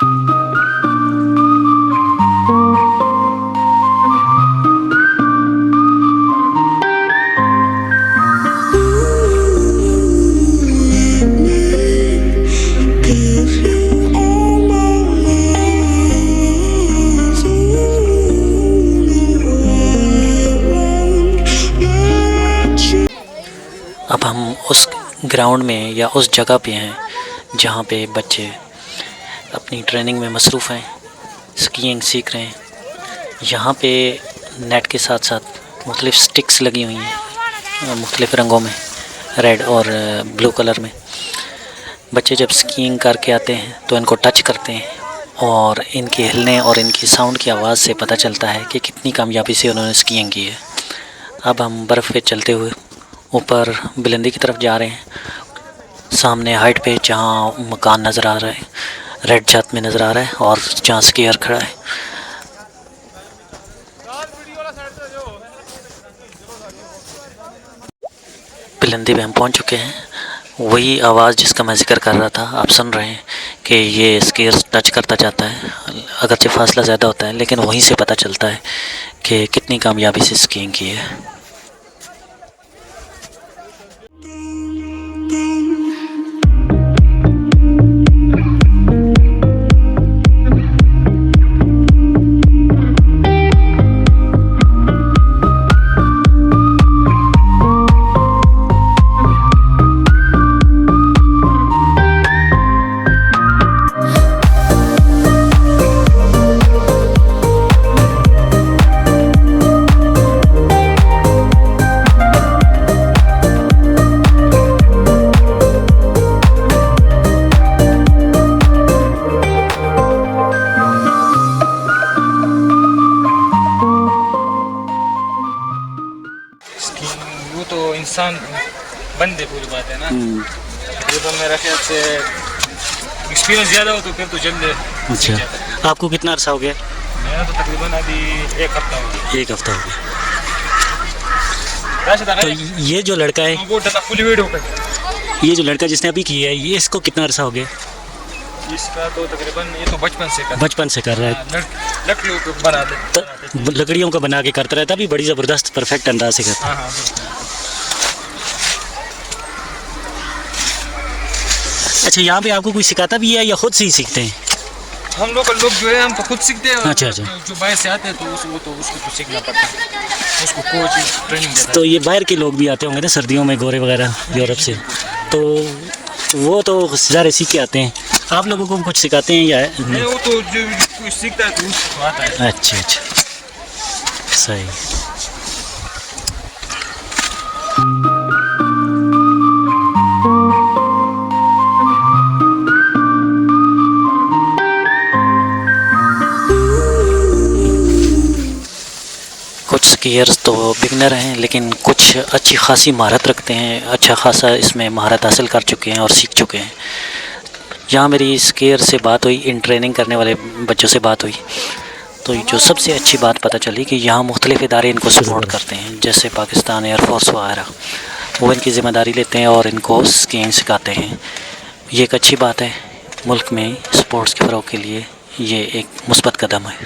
अब हम उस ग्राउंड में या उस जगह पे हैं जहाँ पे बच्चे अपनी ट्रेनिंग में मसरूफ़ हैं, स्कीइंग सीख रहे हैं। यहाँ पे नेट के साथ साथ मुख्तलिफ़ स्टिक्स लगी हुई हैं मुख्तलिफ़ रंगों में, रेड और ब्लू कलर में। बच्चे जब स्कीइंग करके आते हैं तो इनको टच करते हैं और इनके हिलने और इनकी साउंड की आवाज़ से पता चलता है कि कितनी कामयाबी से उन्होंने स्कीइंग की है। अब हम बर्फ़ पे चलते हुए ऊपर बुलंदी की तरफ जा रहे हैं। सामने हाइट पे जहाँ मकान नज़र आ रहा है, रेड छत में नज़र आ रहा है, और जहाँ स्कीयर खड़ा है। बुलंदी पे हम पहुँच चुके हैं। वही आवाज़ जिसका मैं ज़िक्र कर रहा था आप सुन रहे हैं कि ये स्कीयर टच करता जाता है, अगरचे फासला ज़्यादा होता है लेकिन वहीं से पता चलता है कि कितनी कामयाबी से स्कीइंग की है। वो तो इंसान बन दे, पूरी बात है ना। ये तो मेरा ख्याल से एक्सपीरियंस ज़्यादा हो तो फिर तो जल्द। अच्छा, आपको कितना अर्सा हो गया? मेरा तो तकरीबन अभी एक हफ्ता हो गया। एक हफ्ता हो गया। तो ये जो लड़का है, वो फुल वीडियो का, ये जो लड़का जिसने अभी किया है, ये इसको कितना अर्सा हो गया? इसका तो तकरीबन ये तो बचपन से कर रहा है। लकड़ियों को बना दे, लकड़ियों का बना के करता रहता, अभी बड़ी ज़बरदस्त परफेक्ट अंदाज से करता है। हाँ। अच्छा, यहाँ पे आपको कोई सिखाता भी है या खुद से ही सीखते हैं? हम लोग जो है हम तो खुद सीखते हैं। अच्छा। जो बाहर से आते हैं तो उसको तो सीखना पड़ता है, उसको कोच ट्रेनिंग देता है। तो ये बाहर के लोग भी आते होंगे ना सर्दियों में, गोरे वगैरह यूरोप से, तो वो तो ज़्यादा सीख के आते हैं। आप लोगों को कुछ सिखाते हैं या नहीं? वो तो जो कुछ सीखता है तो उसको आता है। अच्छा, सही। कुछ स्कीयर्स तो बिगनर हैं लेकिन कुछ अच्छी खासी महारत रखते हैं, अच्छा खासा इसमें महारत हासिल कर चुके हैं और सीख चुके हैं। यहाँ मेरी स्कीयर से बात हुई, इन ट्रेनिंग करने वाले बच्चों से बात हुई, तो जो सबसे अच्छी बात पता चली कि यहाँ मुख्तलिफ़ इदारे इनको सपोर्ट करते हैं, जैसे पाकिस्तान एयरफोर्स वगैरह, वो इनकी ज़िम्मेदारी लेते हैं और इनको स्कीइंग सिखाते हैं। ये एक अच्छी बात है। मुल्क में स्पोर्ट्स के फ़रोग़ के लिए ये एक मुस्बत कदम है।